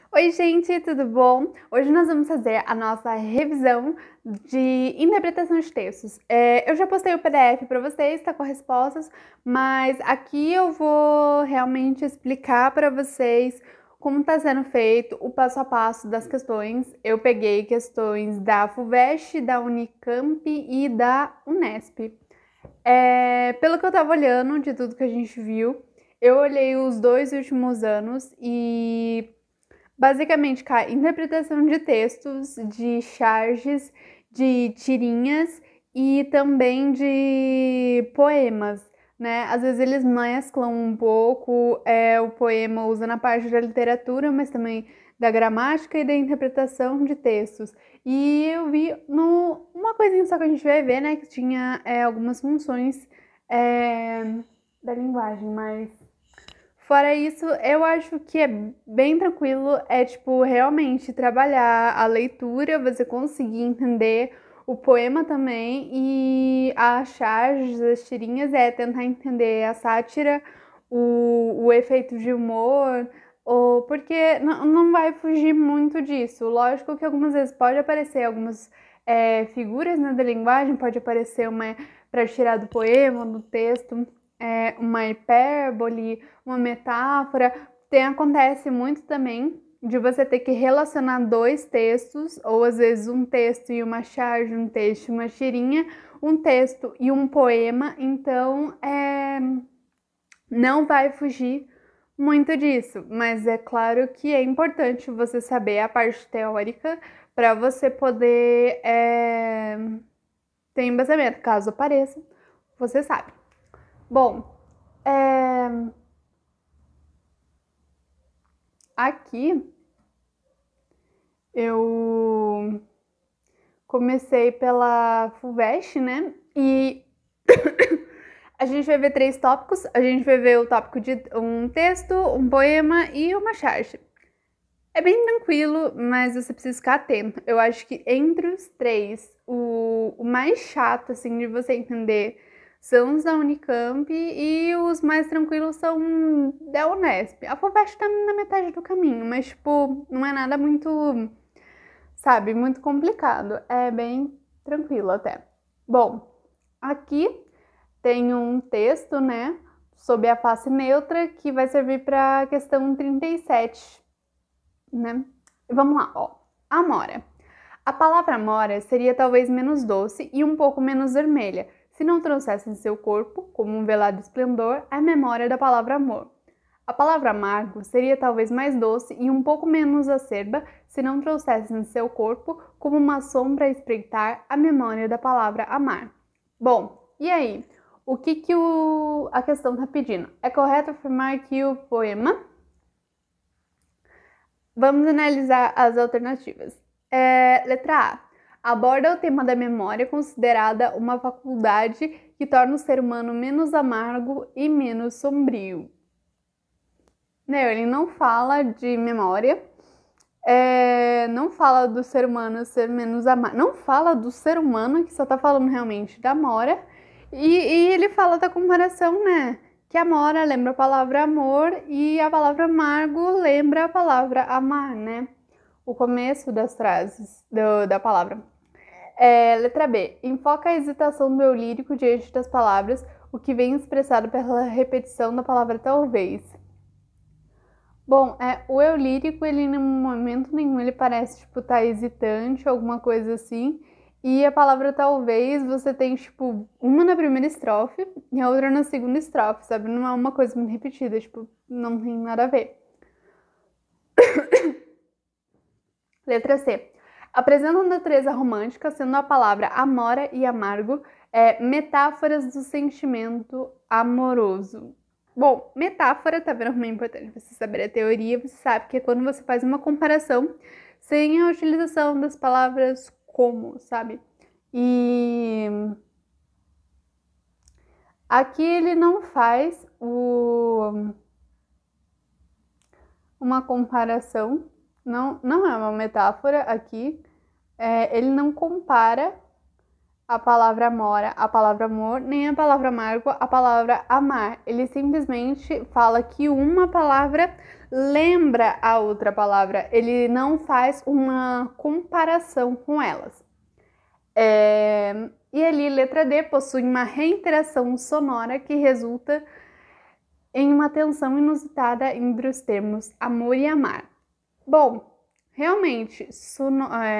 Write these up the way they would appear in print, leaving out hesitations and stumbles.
Oi, gente, tudo bom? Hoje nós vamos fazer a nossa revisão de interpretação de textos. Eu já postei o PDF para vocês, tá com respostas, mas aqui eu vou realmente explicar para vocês como está sendo feito o passo a passo das questões. Eu peguei questões da FUVEST, da Unicamp e da Unesp. Pelo que eu tava olhando de tudo que a gente viu, eu olhei os 2 últimos anos e basicamente, cara, interpretação de textos, de charges, de tirinhas e também de poemas, né? Às vezes eles mesclam um pouco o poema usando a parte da literatura, mas também da gramática e da interpretação de textos. E eu vi uma coisinha só que a gente vai ver, né? Que tinha algumas funções da linguagem, mas fora isso, eu acho que é bem tranquilo, tipo realmente trabalhar a leitura, você conseguir entender o poema também e as charges, as tirinhas, tentar entender a sátira, o efeito de humor, porque não vai fugir muito disso. Lógico que algumas vezes pode aparecer algumas figuras, né, da linguagem, pode aparecer uma para tirar do poema, do texto, uma hipérbole, uma metáfora. Acontece muito também de você ter que relacionar 2 textos, ou às vezes um texto e uma charge, um texto e uma tirinha, um texto e um poema. Então, não vai fugir muito disso, mas é claro que é importante você saber a parte teórica para você poder ter embasamento, caso apareça, você sabe. Bom, aqui eu comecei pela FUVEST, né? E a gente vai ver 3 tópicos. A gente vai ver o tópico de um texto, um poema e uma charge. É bem tranquilo, mas você precisa ficar atento. Eu acho que entre os 3, o mais chato, assim, de você entender são os da Unicamp e os mais tranquilos são da Unesp. A FUVEST tá na metade do caminho, mas, tipo, não é nada muito, sabe, muito complicado. É bem tranquilo até. Bom, aqui tem um texto, né, sobre a face neutra que vai servir para a questão 37, né? Vamos lá, ó. Amora. A palavra amora seria talvez menos doce e um pouco menos vermelha, se não trouxesse em seu corpo, como um velado esplendor, a memória da palavra amor. A palavra amargo seria talvez mais doce e um pouco menos acerba, se não trouxesse em seu corpo, como uma sombra a espreitar, a memória da palavra amar. Bom, e aí? O que a questão está pedindo? É correto afirmar que o poema... Vamos analisar as alternativas. Letra A. Aborda o tema da memória, considerada uma faculdade que torna o ser humano menos amargo e menos sombrio. Ele não fala de memória, não fala do ser humano ser menos amargo, não fala do ser humano, que só tá falando realmente da Amora, e ele fala da comparação, né? Que amora lembra a palavra amor e a palavra amargo lembra a palavra amar, né? O começo das frases da palavra. Letra B. Enfoca a hesitação do eu lírico diante das palavras, o que vem expressado pela repetição da palavra talvez. Bom, o eu lírico, ele em momento nenhum ele parece, tipo, tá hesitante, alguma coisa assim. E a palavra talvez, você tem, tipo, uma na primeira estrofe e a outra na segunda estrofe, sabe? Não é uma coisa muito repetida, tipo, não tem nada a ver. Letra C. Apresenta a natureza romântica, sendo a palavra amora e amargo metáforas do sentimento amoroso. Bom, metáfora, tá vendo como é importante você saber a teoria, você sabe que é quando você faz uma comparação sem a utilização das palavras como, sabe? E aqui ele não faz uma comparação, não é uma metáfora aqui, ele não compara a palavra amora, a palavra amor, nem a palavra amargo, a palavra amar. Ele simplesmente fala que uma palavra lembra a outra palavra, ele não faz uma comparação com elas. E ali, letra D, possui uma reiteração sonora que resulta em uma tensão inusitada entre os termos amor e amar. Bom, realmente,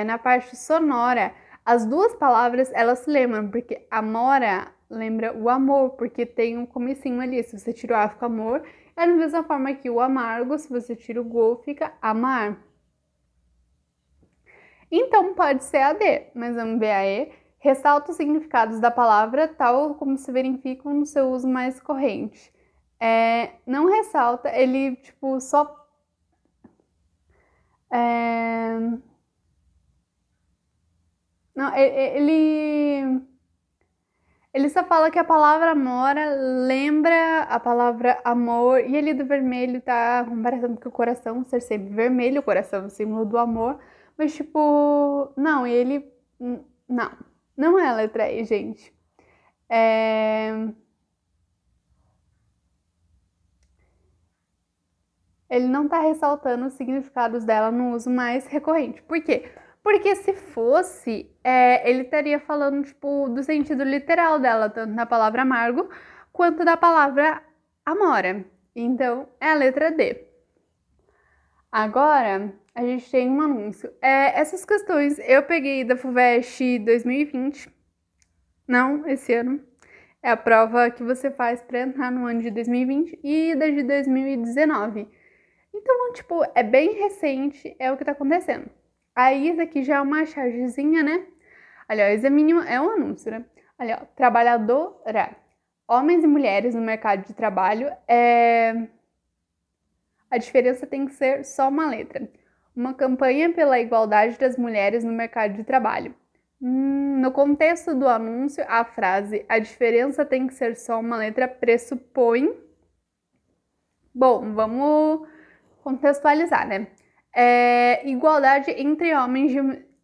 na parte sonora, as duas palavras, elas se lembram, porque amora lembra o amor, porque tem um comecinho ali. Se você tira o A, fica amor. É da mesma forma que o amargo, se você tira o go, fica amar. Então, pode ser a D, mas vamos ver a E. Ressalta os significados da palavra, tal como se verificam no seu uso mais corrente. Não ressalta, ele, tipo, só... Não, ele só fala que a palavra amora lembra a palavra amor, e ali do vermelho tá comparando com o coração ser sempre vermelho, o coração é o símbolo do amor, mas tipo, não, ele... Não é a letra E, gente. Ele não tá ressaltando os significados dela no uso mais recorrente. Por quê? Porque se fosse, ele estaria falando, tipo, do sentido literal dela, tanto na palavra amargo, quanto da palavra amora. Então, é a letra D. Agora, a gente tem um anúncio. Essas questões eu peguei da FUVEST 2020. Não, esse ano. É a prova que você faz para entrar no ano de 2020 e da de 2019. Então, tipo, é bem recente, é o que tá acontecendo. Aí, isso aqui já é uma chargezinha, né? Olha, ó, isso é mínimo, é um anúncio, né? Olha, ó, trabalhadora. Homens e mulheres no mercado de trabalho, a diferença tem que ser só uma letra. Uma campanha pela igualdade das mulheres no mercado de trabalho. No contexto do anúncio, a frase a diferença tem que ser só uma letra pressupõe... Bom, vamos contextualizar, né? Igualdade entre homens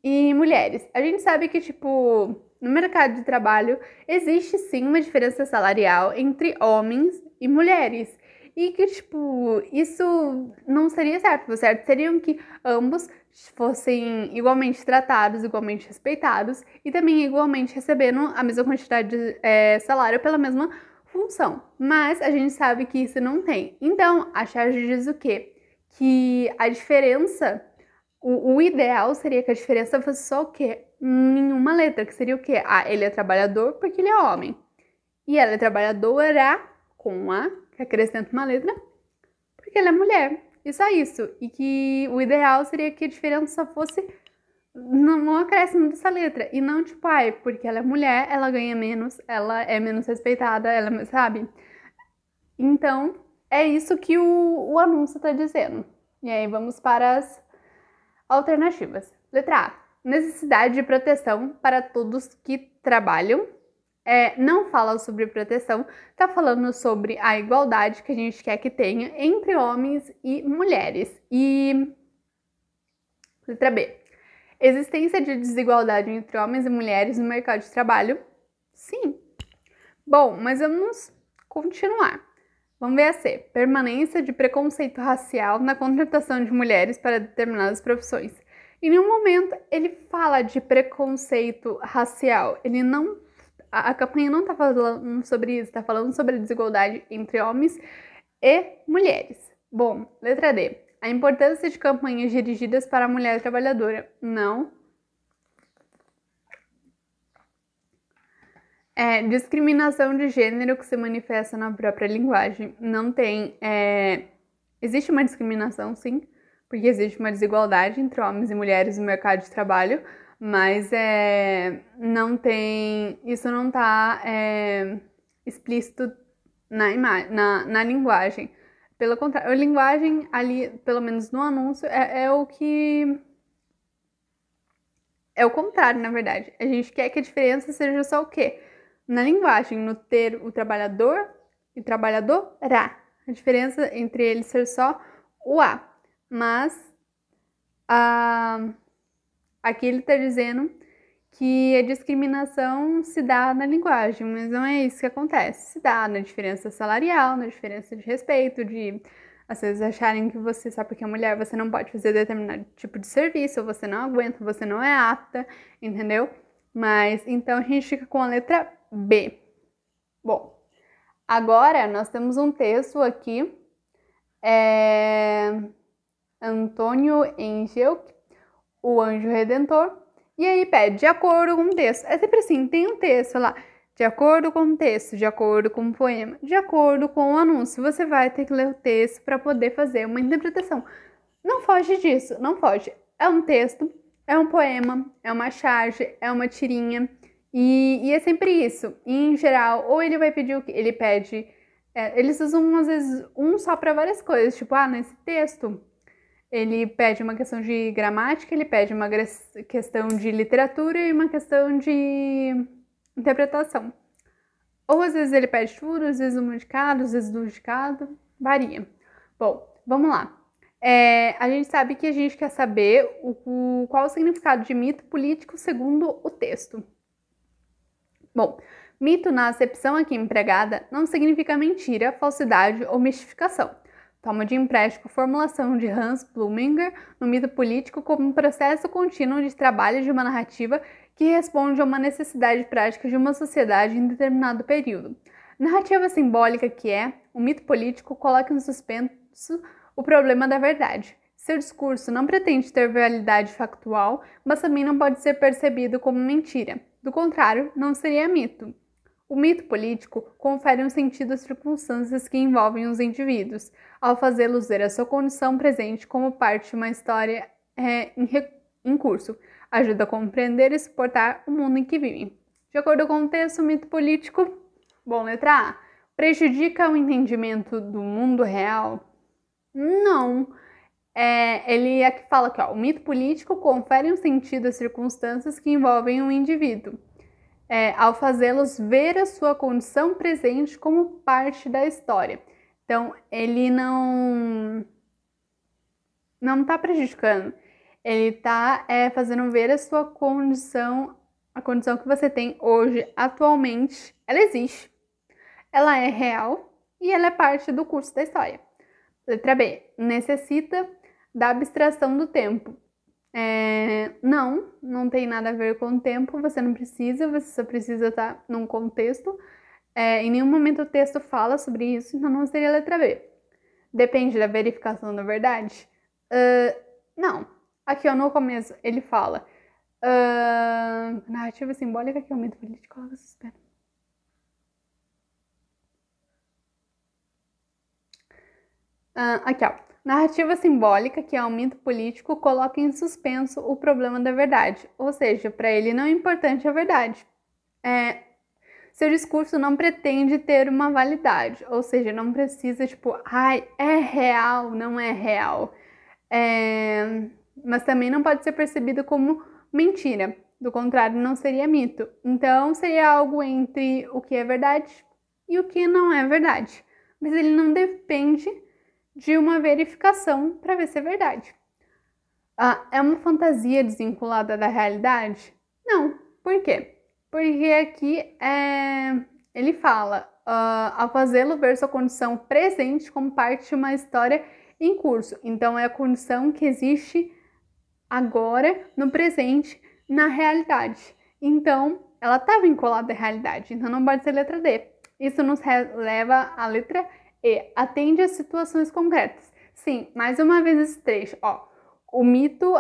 e mulheres. A gente sabe que, tipo, no mercado de trabalho existe sim uma diferença salarial entre homens e mulheres. E que, tipo, isso não seria certo. O certo seriam que ambos fossem igualmente tratados, igualmente respeitados e também igualmente recebendo a mesma quantidade de salário pela mesma função. Mas a gente sabe que isso não tem. Então, a charge diz o quê? Que a diferença, o ideal seria que a diferença fosse só o quê? Nenhuma letra, que seria o quê? Ele é trabalhador porque ele é homem. E ela é trabalhadora com A, que acrescenta uma letra, porque ela é mulher. E só isso. E que o ideal seria que a diferença fosse no acréscimo dessa letra. E não tipo, porque ela é mulher, ela ganha menos, ela é menos respeitada, ela, sabe? Então, é isso que o anúncio está dizendo. E aí vamos para as alternativas. Letra A. Necessidade de proteção para todos que trabalham. Não fala sobre proteção, está falando sobre a igualdade que a gente quer que tenha entre homens e mulheres. E letra B. Existência de desigualdade entre homens e mulheres no mercado de trabalho? Sim. Bom, mas vamos continuar. Vamos ver a C. Permanência de preconceito racial na contratação de mulheres para determinadas profissões. Em nenhum momento ele fala de preconceito racial. Ele não... A campanha não está falando sobre isso, está falando sobre a desigualdade entre homens e mulheres. Bom, letra D. A importância de campanhas dirigidas para a mulher trabalhadora. Não. Discriminação de gênero que se manifesta na própria linguagem. Não tem. Existe uma discriminação, sim, porque existe uma desigualdade entre homens e mulheres no mercado de trabalho, mas não tem. Isso não está explícito na linguagem. Pelo contrário, a linguagem ali, pelo menos no anúncio, é o que... É o contrário, na verdade. A gente quer que a diferença seja só o quê? Na linguagem, no ter o trabalhador e o trabalhadora. A diferença entre eles ser só o A. Mas aqui ele está dizendo que a discriminação se dá na linguagem, mas não é isso que acontece. Se dá na diferença salarial, na diferença de respeito, de às vezes acharem que você, só porque é mulher, você não pode fazer determinado tipo de serviço, ou você não aguenta, você não é apta, entendeu? Mas, então, a gente fica com a letra B. Bom, agora nós temos um texto aqui, Antônio Engel, o Anjo Redentor, e aí pede de acordo com o texto. É sempre assim, tem um texto lá, de acordo com o texto, de acordo com o poema, de acordo com o anúncio. Você vai ter que ler o texto para poder fazer uma interpretação. Não foge disso, não foge. É um texto, é um poema, é uma charge, é uma tirinha, e é sempre isso. E, em geral, ou ele vai pedir o que? Ele pede. Eles usam, às vezes, um só para várias coisas. Tipo, nesse texto, ele pede uma questão de gramática, ele pede uma questão de literatura e uma questão de interpretação. Ou às vezes ele pede tudo, às vezes uma de cada, às vezes duas de cada, varia. Bom, vamos lá. A gente sabe que a gente quer saber qual o significado de mito político segundo o texto. Bom, mito na acepção aqui empregada não significa mentira, falsidade ou mistificação. Toma de empréstimo a formulação de Hans Bluminger no mito político como um processo contínuo de trabalho de uma narrativa que responde a uma necessidade prática de uma sociedade em determinado período. Narrativa simbólica o mito político coloca em suspenso o problema da verdade. Seu discurso não pretende ter validade factual, mas também não pode ser percebido como mentira. Do contrário, não seria mito. O mito político confere um sentido às circunstâncias que envolvem os indivíduos, ao fazê-los ver a sua condição presente como parte de uma história em curso. Ajuda a compreender e suportar o mundo em que vivem. De acordo com o texto, o mito político, letra A, prejudica o entendimento do mundo real? Não. Ele aqui fala que o mito político confere um sentido às circunstâncias que envolvem um indivíduo, ao fazê-los ver a sua condição presente como parte da história. Então, ele não está prejudicando, ele está fazendo ver a sua condição, a condição que você tem hoje, atualmente, ela existe, ela é real e ela é parte do curso da história. Letra B, necessita da abstração do tempo. Não tem nada a ver com o tempo, você não precisa, você só precisa estar num contexto. Em nenhum momento o texto fala sobre isso, então não seria a letra B. Depende da verificação da verdade? Não. Aqui no começo ele fala narrativa simbólica que é o mito político, coloca suspense. Aqui, narrativa simbólica, que é um mito político, coloca em suspenso o problema da verdade. Ou seja, para ele não é importante a verdade. Seu discurso não pretende ter uma validade. Ou seja, não precisa, é real, não é real. Mas também não pode ser percebido como mentira. Do contrário, não seria mito. Então, seria algo entre o que é verdade e o que não é verdade. Mas ele não depende de uma verificação para ver se é verdade. É uma fantasia desvinculada da realidade? Não. Por quê? Porque aqui ele fala, ao fazê-lo ver sua condição presente como parte de uma história em curso. Então, é a condição que existe agora, no presente, na realidade. Então, ela está vinculada à realidade. Então, não pode ser letra D. Isso nos leva à letra E. Atende às situações concretas. Sim, mais uma vez esse trecho. O mito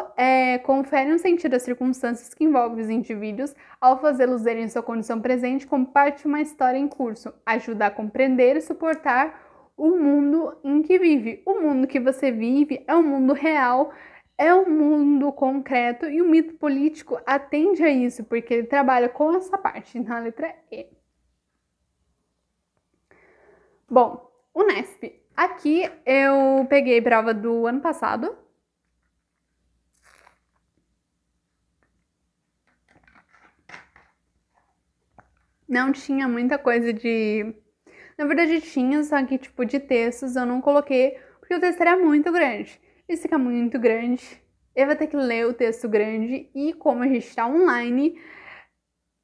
confere um sentido às circunstâncias que envolvem os indivíduos ao fazê-los verem sua condição presente como parte de uma história em curso. Ajuda a compreender e suportar o mundo em que vive. O mundo que você vive é um mundo real, é um mundo concreto, e o mito político atende a isso, porque ele trabalha com essa parte. Então, a letra E. Bom, Unesp. Aqui eu peguei prova do ano passado. Não tinha muita coisa de... Na verdade tinha, só que de textos eu não coloquei, porque o texto era muito grande. E se ficar muito grande, eu vou ter que ler o texto grande, e como a gente tá online,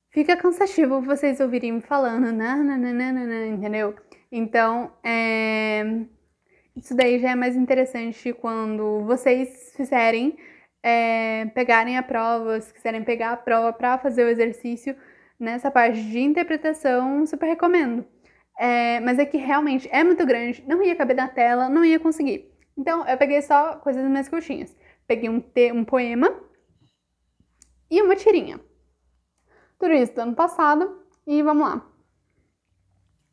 fica cansativo vocês ouvirem me falando, entendeu? Então, Isso daí já é mais interessante quando vocês fizerem, pegarem a prova, se quiserem pegar a prova para fazer o exercício nessa parte de interpretação, super recomendo. Mas é que realmente é muito grande, não ia caber na tela, não ia conseguir. Então eu peguei só coisas mais curtinhas. Peguei um poema e uma tirinha. Tudo isso do ano passado e vamos lá.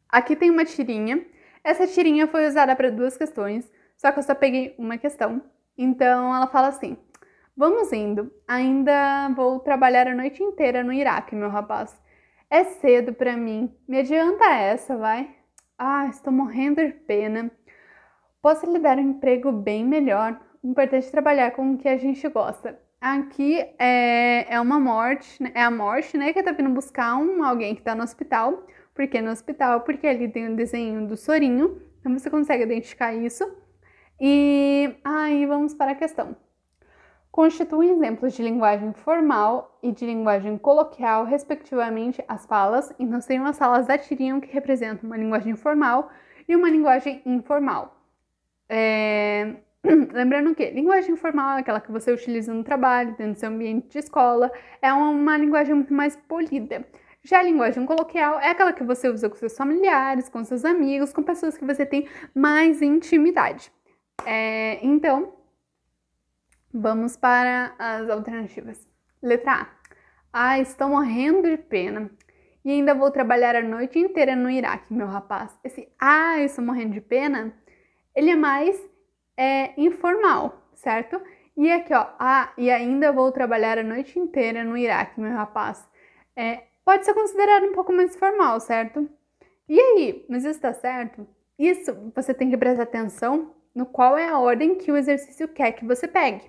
Aqui tem uma tirinha. Essa tirinha foi usada para 2 questões, só que eu só peguei uma questão. Então ela fala assim: vamos indo, ainda vou trabalhar a noite inteira no Iraque, meu rapaz. É cedo pra mim, me adianta essa, vai? Ah, estou morrendo de pena. Posso lhe dar um emprego bem melhor. O importante é trabalhar com o que a gente gosta. Aqui é uma morte, é a morte, né, que tá vindo buscar alguém que tá no hospital. Por que no hospital? Porque ali tem o desenho do sorinho, então você consegue identificar isso. E aí vamos para a questão. Constituem exemplos de linguagem formal e de linguagem coloquial, respectivamente, as falas. Então, seriam as falas da tirinha que representam uma linguagem formal e uma linguagem informal. Lembrando que linguagem formal é aquela que você utiliza no trabalho, dentro do seu ambiente de escola, é uma linguagem muito mais polida. Já a linguagem coloquial é aquela que você usa com seus familiares, com seus amigos, com pessoas que você tem mais intimidade. Então, vamos para as alternativas. Letra A. Ah, estou morrendo de pena. E ainda vou trabalhar a noite inteira no Iraque, meu rapaz. Esse estou morrendo de pena, ele é mais informal, certo? E aqui, ó, e ainda vou trabalhar a noite inteira no Iraque, meu rapaz. Pode ser considerado um pouco mais formal, certo? E aí, mas isso tá certo? Isso você tem que prestar atenção no qual é a ordem que o exercício quer que você pegue.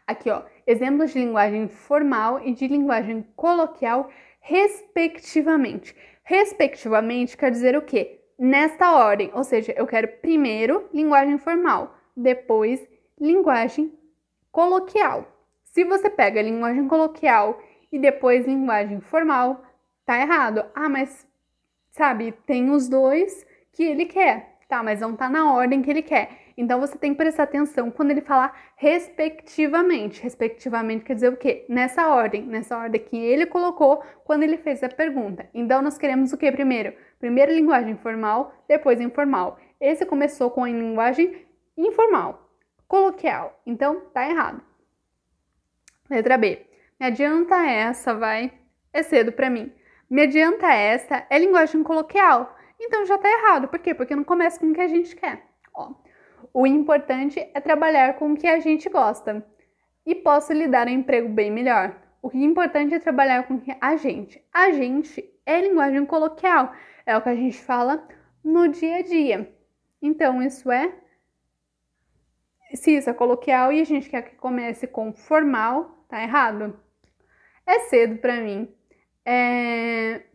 Aqui, ó, exemplos de linguagem formal e de linguagem coloquial, respectivamente. Respectivamente quer dizer o quê? Nesta ordem, ou seja, eu quero primeiro linguagem formal, depois linguagem coloquial. Se você pega linguagem coloquial e depois linguagem formal, tá errado. Ah, mas sabe, tem os dois que ele quer, tá? Mas não tá na ordem que ele quer. Então você tem que prestar atenção quando ele falar respectivamente. Respectivamente quer dizer o quê? Nessa ordem que ele colocou quando ele fez a pergunta. Então nós queremos o quê primeiro? Primeiro linguagem formal, depois informal. Esse começou com a linguagem informal, coloquial. Então tá errado. Letra B. Me adianta essa, vai. É cedo pra mim. Me adianta essa é linguagem coloquial. Então já tá errado. Por quê? Porque não começa com o que a gente quer. Ó, o importante é trabalhar com o que a gente gosta. E posso lhe dar um emprego bem melhor. O que é importante é trabalhar com o que a gente. A gente é linguagem coloquial. É o que a gente fala no dia a dia. Então isso se isso é coloquial e a gente quer que comece com formal, tá errado. É cedo pra mim.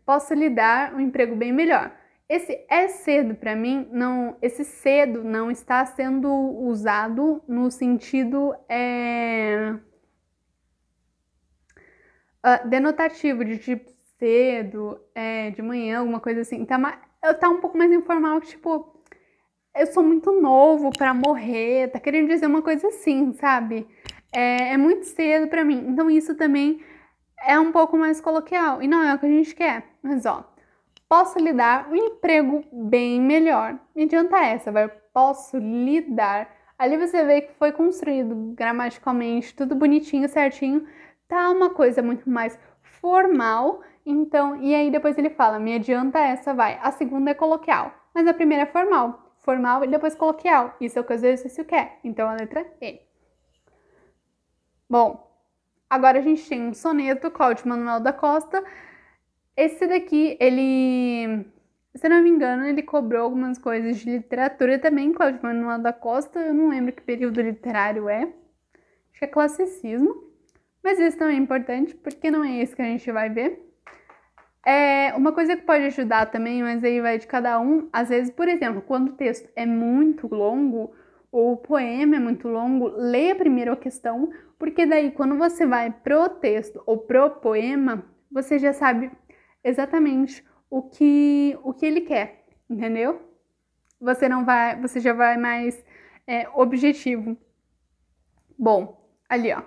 Posso lhe dar um emprego bem melhor. Esse é cedo para mim, não, esse cedo não está sendo usado no sentido denotativo, de tipo cedo, de manhã, alguma coisa assim. Tá um pouco mais informal, tipo, eu sou muito novo para morrer, tá querendo dizer uma coisa assim, sabe? É muito cedo para mim. Então isso também é um pouco mais coloquial e não é o que a gente quer. Mas ó, posso lhe dar um emprego bem melhor. Me adianta essa, vai. Posso lhe dar. Ali você vê que foi construído gramaticalmente, tudo bonitinho, certinho. Tá uma coisa muito mais formal. Então, e aí depois ele fala, me adianta essa, vai. A segunda é coloquial, mas a primeira é formal. Formal e depois coloquial. Isso é o que o exercício quer. Então, a letra E. Bom, agora a gente tem um soneto, Cláudio Manuel da Costa. Esse daqui, ele, se não me engano, ele cobrou algumas coisas de literatura também, Cláudio Manuel da Costa. Eu não lembro que período literário é. Acho que é classicismo. Mas isso também é importante, porque não é isso que a gente vai ver. Uma coisa que pode ajudar também, mas aí vai de cada um. Às vezes, por exemplo, quando o texto é muito longo, ou o poema é muito longo, leia primeiro a questão, porque daí quando você vai pro texto ou pro poema, você já sabe exatamente o que ele quer, entendeu? Você já vai mais objetivo. Bom, ali ó.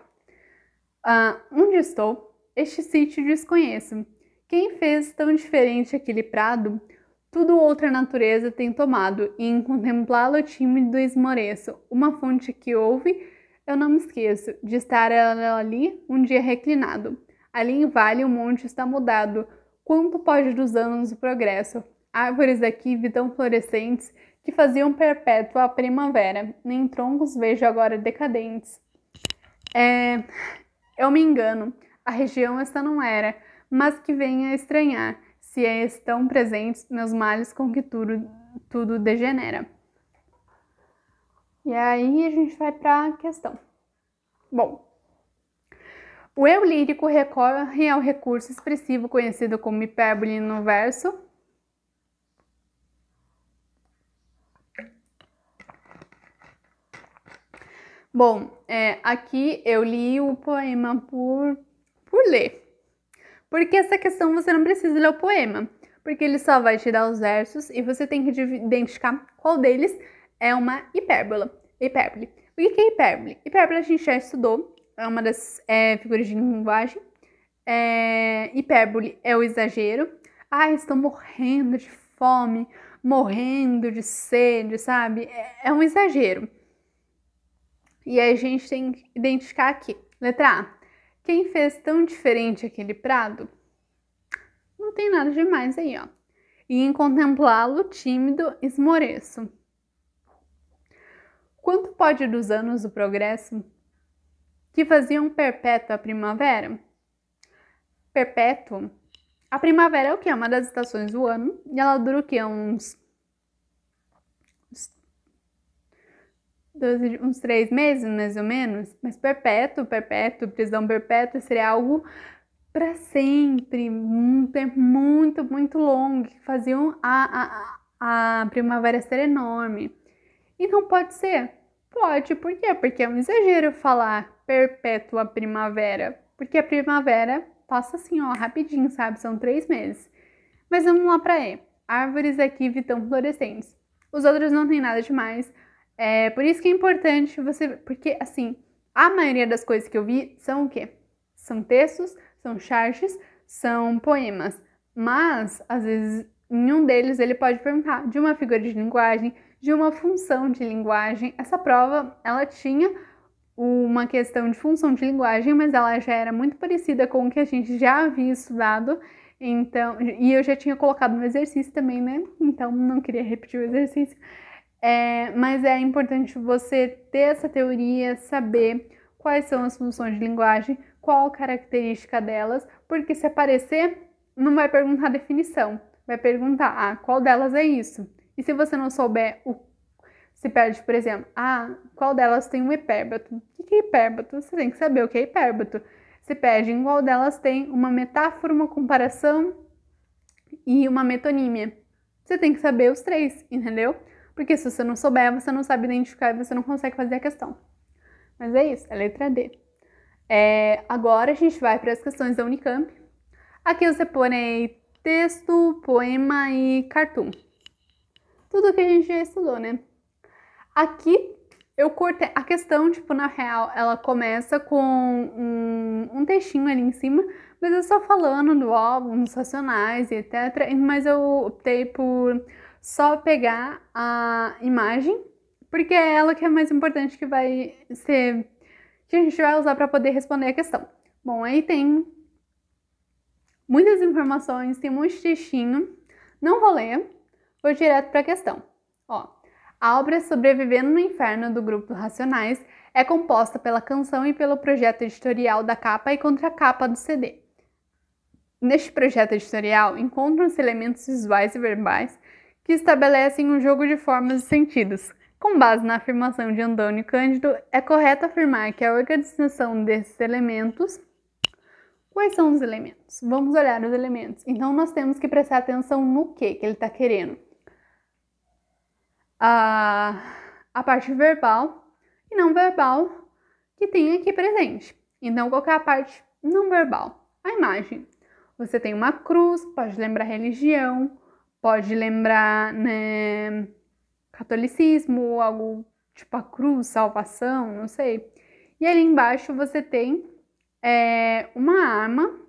Onde estou? Este sítio desconheço. Quem fez tão diferente aquele prado? Tudo outra natureza tem tomado, e em contemplá-lo tímido esmoreço. Uma fonte que ouve, eu não me esqueço, de estar ela ali um dia reclinado. Ali em vale o monte está mudado. Quanto pode dos anos o progresso? Árvores aqui vi tão florescentes, que faziam perpétua a primavera. Nem troncos vejo agora decadentes. Eu me engano, a região esta não era, mas que venha a estranhar, se estão presentes meus males com que tudo degenera. E aí a gente vai para a questão. Bom, o eu lírico recorre ao recurso expressivo conhecido como hipérbole no verso. Bom, aqui eu li o poema por ler. Porque essa questão você não precisa ler o poema, porque ele só vai te dar os versos e você tem que identificar qual deles é uma hipérbole. O que é hipérbole? Hipérbole a gente já estudou, é uma das figuras de linguagem. Hipérbole é o exagero. Estou morrendo de fome, morrendo de sede, sabe? É um exagero. E aí a gente tem que identificar aqui. Letra A. Quem fez tão diferente aquele prado? Não tem nada demais aí, ó. E em contemplá-lo tímido esmoreço. Quanto pode dos anos o progresso que faziam perpétua a primavera? Perpétuo. A primavera é o que? É uma das estações do ano. E ela dura o que? Uns 3 meses, mais ou menos. Mas perpétuo, prisão perpétua seria algo para sempre, um tempo muito, muito longo, que faziam a primavera ser enorme. Então pode ser? Pode, por quê? Porque é um exagero falar perpétua primavera, porque a primavera passa assim, ó, rapidinho, sabe? São 3 meses. Mas vamos lá para E. Árvores aqui vitão florescentes. Os outros não tem nada demais. Por isso que é importante você... Porque, assim, a maioria das coisas que eu vi são o quê? São textos, são charges, são poemas. Mas, às vezes, em um deles ele pode perguntar de uma figura de linguagem, de uma função de linguagem. Essa prova, ela tinha uma questão de função de linguagem, mas ela já era muito parecida com o que a gente já havia estudado. Então, e eu já tinha colocado no exercício também, né? Então, não queria repetir o exercício. Mas é importante você ter essa teoria, saber quais são as funções de linguagem, qual a característica delas, porque se aparecer, não vai perguntar a definição, vai perguntar, qual delas é isso? E se você não souber, se perde, por exemplo, qual delas tem um hipérbato? O que é hipérbato? Você tem que saber o que é hipérbato. Se perde em qual delas tem uma metáfora, uma comparação e uma metonímia. Você tem que saber os 3, entendeu? Porque se você não souber, você não sabe identificar e você não consegue fazer a questão. Mas é isso, é letra D. Agora a gente vai para as questões da Unicamp. Aqui eu separei texto, poema e cartoon. Tudo que a gente já estudou, né? Aqui eu cortei a questão, tipo, na real, ela começa com um textinho ali em cima, mas eu só falando do álbum, dos Racionais e etc. Mas eu optei por só pegar a imagem, porque é ela que é mais importante, que vai ser, que a gente vai usar para poder responder a questão. Bom, aí tem muitas informações, tem um monte de textinho, não vou ler, vou direto para a questão. Ó, a obra Sobrevivendo no Inferno, do grupo Racionais, é composta pela canção e pelo projeto editorial da capa e contracapa do CD. Neste projeto editorial, encontram-se elementos visuais e verbais que estabelecem um jogo de formas e sentidos. Com base na afirmação de Antônio Cândido, é correto afirmar que a organização desses elementos... Quais são os elementos? Vamos olhar os elementos. Então, nós temos que prestar atenção no que ele está querendo. A parte verbal e não verbal que tem aqui presente. Então, qual que é a parte não verbal? A imagem. Você tem uma cruz, pode lembrar religião, pode lembrar, né, catolicismo, algo tipo a cruz, salvação, não sei. E ali embaixo você tem uma arma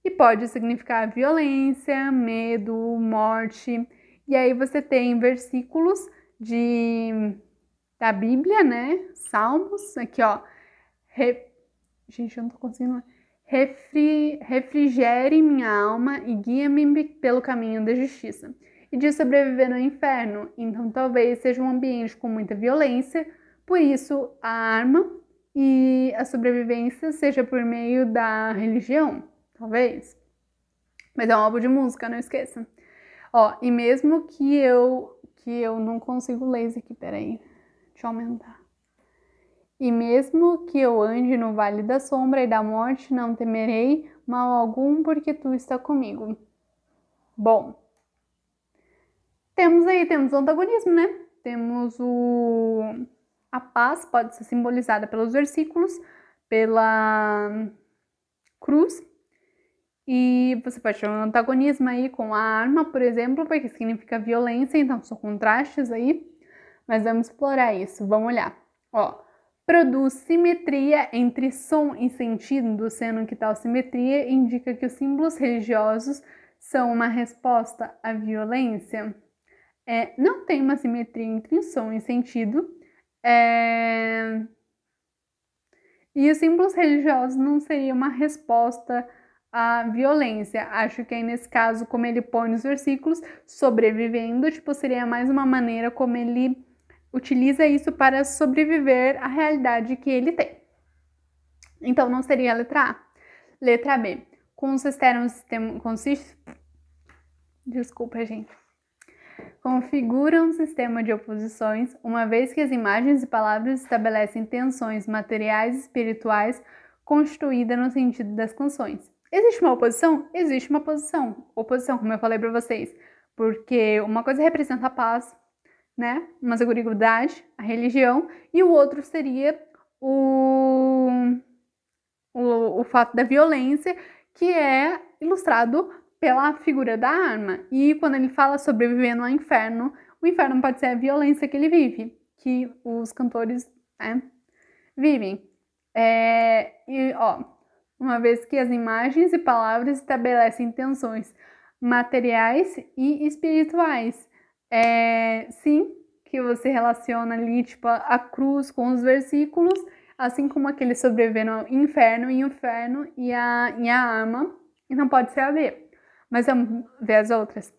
e pode significar violência, medo, morte. E aí você tem versículos da Bíblia, né? Salmos, aqui ó. Gente, eu não tô conseguindo. Refrigere minha alma e guia-me pelo caminho da justiça. E de sobreviver no inferno. Então talvez seja um ambiente com muita violência, por isso a arma e a sobrevivência seja por meio da religião, talvez. Mas é um álbum de música, não esqueça. Ó, e mesmo que eu não consigo ler isso aqui, peraí. Deixa eu aumentar. E mesmo que eu ande no vale da sombra e da morte, não temerei mal algum, porque tu está comigo. Bom, temos o antagonismo, né? Temos a paz, pode ser simbolizada pelos versículos, pela cruz. E você pode ter um antagonismo aí com a arma, por exemplo, porque significa violência, então são contrastes aí. Mas vamos explorar isso, vamos olhar. Ó, produz simetria entre som e sentido, sendo que tal simetria indica que os símbolos religiosos são uma resposta à violência. Não tem uma simetria entre som e sentido. E os símbolos religiosos não seria uma resposta à violência. Acho que aí nesse caso, como ele põe nos versículos, sobrevivendo, tipo, seria mais uma maneira como ele utiliza isso para sobreviver à realidade que ele tem. Então não seria a letra A. Letra B. Desculpa, gente. Configura um sistema de oposições, uma vez que as imagens e palavras estabelecem tensões materiais e espirituais constituídas no sentido das canções. Existe uma oposição? Existe uma oposição. Oposição, como eu falei para vocês, porque uma coisa representa a paz, né? Uma seguridade, a religião, e o outro seria o fato da violência, que é ilustrado pela figura da arma. E quando ele fala sobrevivendo ao inferno, o inferno pode ser a violência que ele vive, que os cantores vivem. Uma vez que as imagens e palavras estabelecem tensões materiais e espirituais. Sim, que você relaciona ali, tipo, a cruz com os versículos, assim como aquele sobrevivendo ao inferno e a arma. Então pode ser a B. Mas vamos ver as outras.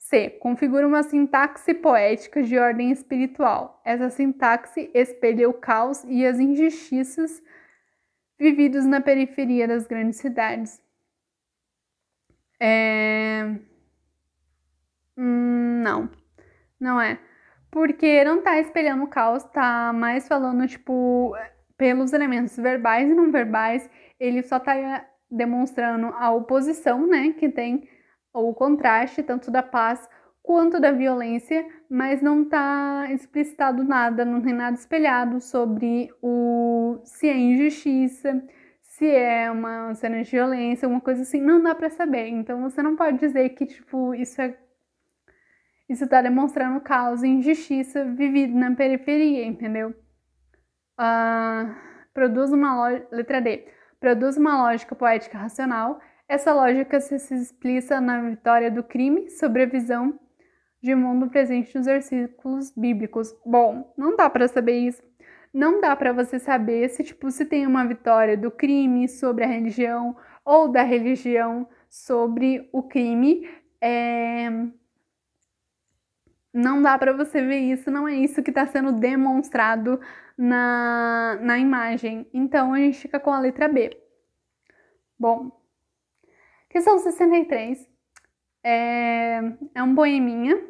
C. Configura uma sintaxe poética de ordem espiritual. Essa sintaxe espelha o caos e as injustiças vividos na periferia das grandes cidades. Não é. Porque não tá espelhando o caos, tá mais falando, tipo, pelos elementos verbais e não verbais, ele só tá demonstrando a oposição, né, que tem o contraste tanto da paz quanto da violência, mas não tá explicitado nada, não tem nada espelhado sobre se é injustiça, se é uma cena de violência, uma coisa assim, não dá pra saber. Então você não pode dizer que, tipo, isso tá demonstrando caos e injustiça vivido na periferia, entendeu? Letra D. Produz uma lógica poética racional. Essa lógica se explica na vitória do crime sobre a visão de mundo presente nos versículos bíblicos. Bom, não dá para saber isso. Não dá para você saber se tem uma vitória do crime sobre a religião ou da religião sobre o crime. Não dá para você ver isso, não é isso que está sendo demonstrado na imagem. Então, a gente fica com a letra B. Bom, questão 63 é um poeminha.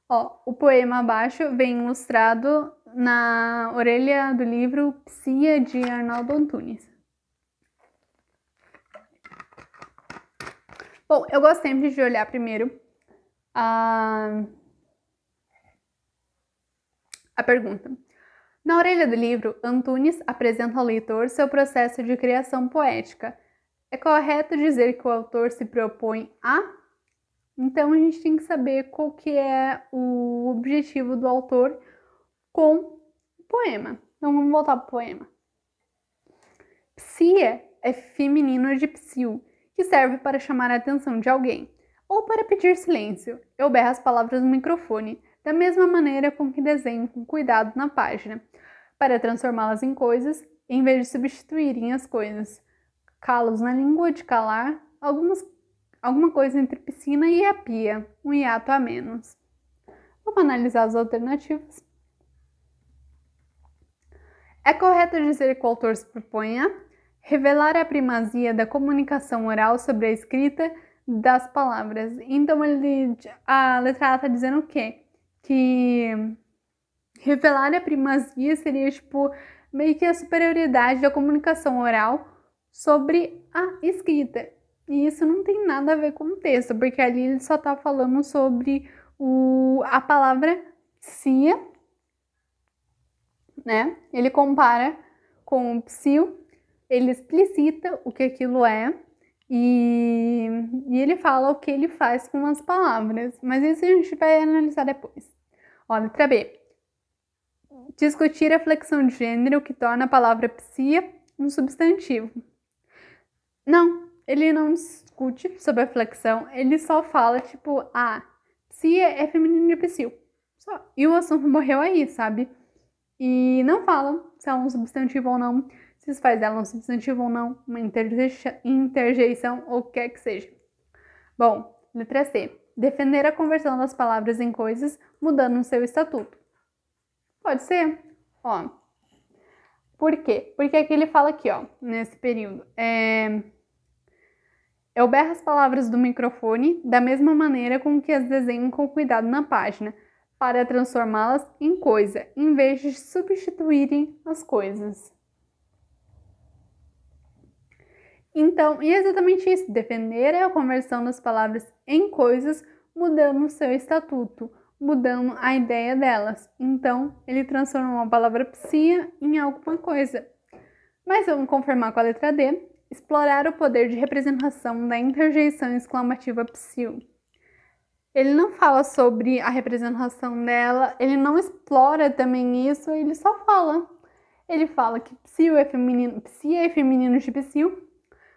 Ó, o poema abaixo vem ilustrado na orelha do livro Psia, de Arnaldo Antunes. Bom, eu gosto sempre de olhar primeiro a pergunta. Na orelha do livro, Antunes apresenta ao leitor seu processo de criação poética. É correto dizer que o autor se propõe a? Então a gente tem que saber qual que é o objetivo do autor com poema. Então vamos voltar pro poema. Psia é feminino de psiu, que serve para chamar a atenção de alguém, ou para pedir silêncio. Eu berro as palavras no microfone, da mesma maneira com que desenho com cuidado na página, para transformá-las em coisas, em vez de substituírem as coisas. Calos na língua de calar, alguma coisa entre piscina e a pia, um hiato a menos. Vamos analisar as alternativas. É correto dizer que o autor se propõe a revelar a primazia da comunicação oral sobre a escrita das palavras. Então, a letra A está dizendo o quê? Que revelar a primazia seria, meio que a superioridade da comunicação oral sobre a escrita. E isso não tem nada a ver com o texto, porque ali ele só está falando sobre a palavra psia, né? Ele compara com o psiu, ele explicita o que aquilo é e ele fala o que ele faz com as palavras. Mas isso a gente vai analisar depois. Ó, letra B. Discutir a flexão de gênero que torna a palavra psia um substantivo. Não, ele não discute sobre a flexão, ele só fala, psia é feminino de psiu. Só. E o assunto morreu aí, sabe? E não fala se é um substantivo ou não, se isso faz dela um substantivo ou não, uma interjeição ou o que quer que seja. Bom, letra C. Defender a conversão das palavras em coisas, mudando o seu estatuto. Pode ser? Ó. Por quê? Porque aqui ele fala aqui, ó, nesse período. Eu berro as palavras do microfone da mesma maneira com que as desenho com cuidado na página, para transformá-las em coisa, em vez de substituírem as coisas. Então, e é exatamente isso, defender a conversão das palavras em coisas, mudando o seu estatuto, mudando a ideia delas. Então, ele transforma a palavra psia em alguma coisa. Mas vamos confirmar com a letra D, explorar o poder de representação da interjeição exclamativa psiu. Ele não fala sobre a representação dela, ele não explora também isso, ele só fala. Ele fala que psia é feminino de psiu,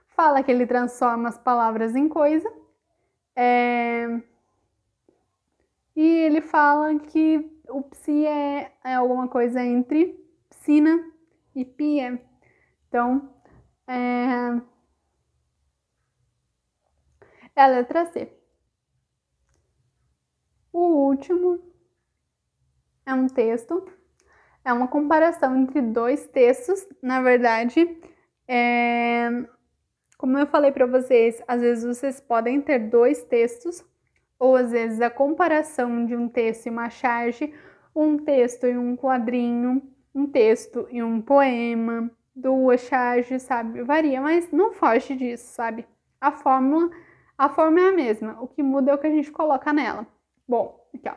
fala que ele transforma as palavras em coisa, e ele fala que o psia é alguma coisa entre piscina e pia. Então, é a letra C. O último é um texto, é uma comparação entre dois textos. Na verdade, como eu falei para vocês, às vezes vocês podem ter dois textos, ou às vezes a comparação de um texto e uma charge, um texto e um quadrinho, um texto e um poema, duas charges, sabe? Varia, mas não foge disso, sabe? A fórmula é a mesma, o que muda é o que a gente coloca nela. Bom, aqui ó.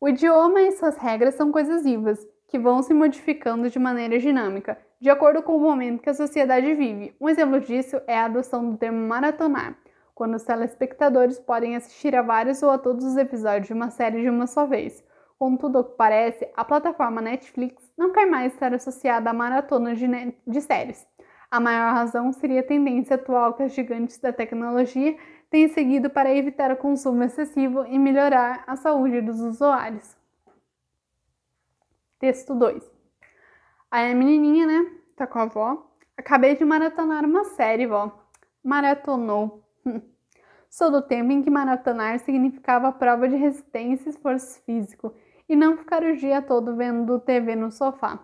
O idioma e suas regras são coisas vivas, que vão se modificando de maneira dinâmica, de acordo com o momento que a sociedade vive. Um exemplo disso é a adoção do termo maratonar, quando os telespectadores podem assistir a vários ou a todos os episódios de uma série de uma só vez. Contudo, ao que parece, a plataforma Netflix não quer mais estar associada à maratona de séries. A maior razão seria a tendência atual que as gigantes da tecnologia têm seguido para evitar o consumo excessivo e melhorar a saúde dos usuários. Texto 2. Aí a menininha, né, tá com a avó. Acabei de maratonar uma série, vó. Maratonou. Sou do tempo em que maratonar significava prova de resistência e esforço físico e não ficar o dia todo vendo TV no sofá.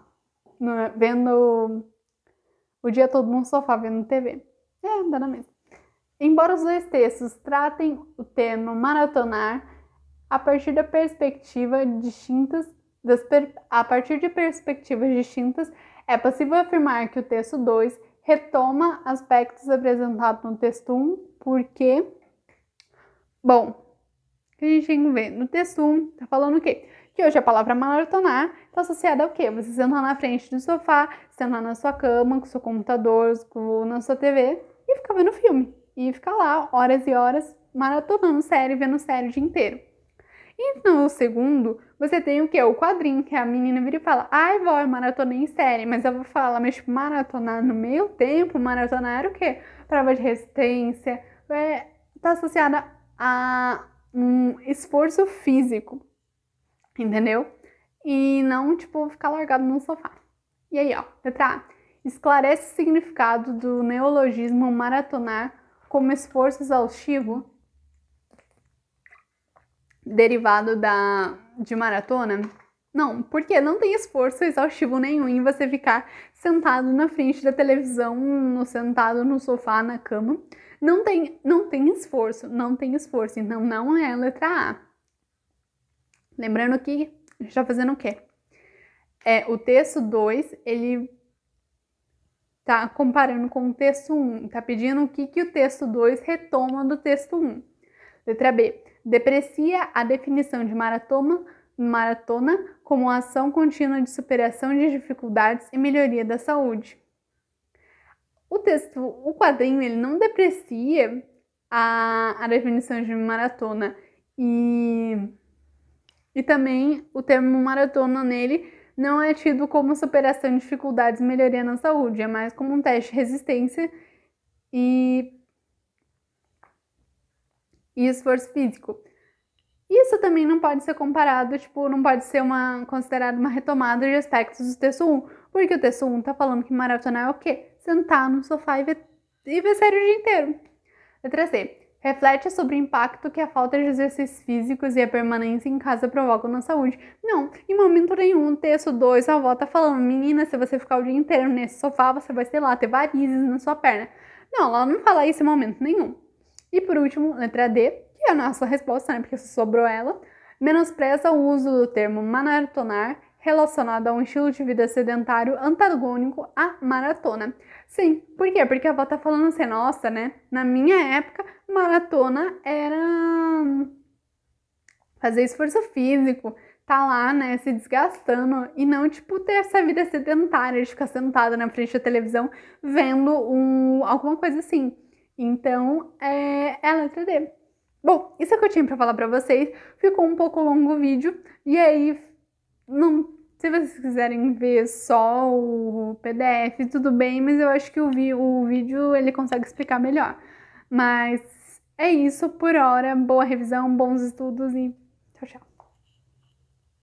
O dia todo no sofá vendo TV. Dá na mesma. Embora os dois textos tratem o termo maratonar a partir de perspectivas distintas, é possível afirmar que o texto 2 retoma aspectos apresentados no texto 1, porque... Bom, o que a gente tem que ver? No texto 1, tá falando o quê? Que hoje a palavra maratonar está associada ao quê? Você sentar na frente do sofá, sentar na sua cama, com o seu computador, na sua TV e ficar vendo filme. E ficar lá horas e horas maratonando série, vendo série o dia inteiro. E no segundo, você tem o quê? O quadrinho, que a menina vira e fala, ai, vó, eu maratonei em série, mas eu vou falar, mas tipo, maratonar no meio tempo, maratonar era o quê? Prova de resistência, tá associada a um esforço físico, entendeu? E não, tipo, ficar largado no sofá. E aí, ó, letra A. Esclarece o significado do neologismo maratonar como esforço exaustivo derivado de maratona? Não, porque não tem esforço exaustivo nenhum em você ficar sentado na frente da televisão, sentado no sofá, na cama. Não tem esforço, então não é a letra A. Lembrando que a gente tá fazendo o quê? O texto 2, ele tá comparando com o texto 1, tá pedindo o que o texto 2 retoma do texto 1. Letra B. Deprecia a definição de maratona como ação contínua de superação de dificuldades e melhoria da saúde. O quadrinho, ele não deprecia a definição de maratona e também o termo maratona nele não é tido como superação de dificuldades e melhoria na saúde, é mais como um teste de resistência e esforço físico. Isso também não pode ser comparado, tipo, não pode ser considerado uma retomada de aspectos do texto 1, porque o texto 1 tá falando que maratonar é o quê? Sentar no sofá e ver série o dia inteiro. Letra C. Reflete sobre o impacto que a falta de exercícios físicos e a permanência em casa provocam na saúde. Não, em momento nenhum, texto 2, a avó tá falando, menina, se você ficar o dia inteiro nesse sofá, você vai, sei lá, ter varizes na sua perna. Não, ela não fala isso em momento nenhum. E por último, letra D, que é a nossa resposta, né, porque sobrou ela, menospreza o uso do termo maratonar relacionado a um estilo de vida sedentário antagônico à maratona. Sim, por quê? Porque a avó tá falando assim, nossa, né, na minha época, maratona era fazer esforço físico, tá lá, né, se desgastando e não, tipo, ter essa vida sedentária de ficar sentada na frente da televisão vendo alguma coisa assim. Então, é a letra D. Bom, isso é o que eu tinha pra falar pra vocês. Ficou um pouco longo o vídeo. E aí, se vocês quiserem ver só o PDF, tudo bem. Mas eu acho que o vídeo, ele consegue explicar melhor. Mas é isso por hora. Boa revisão, bons estudos e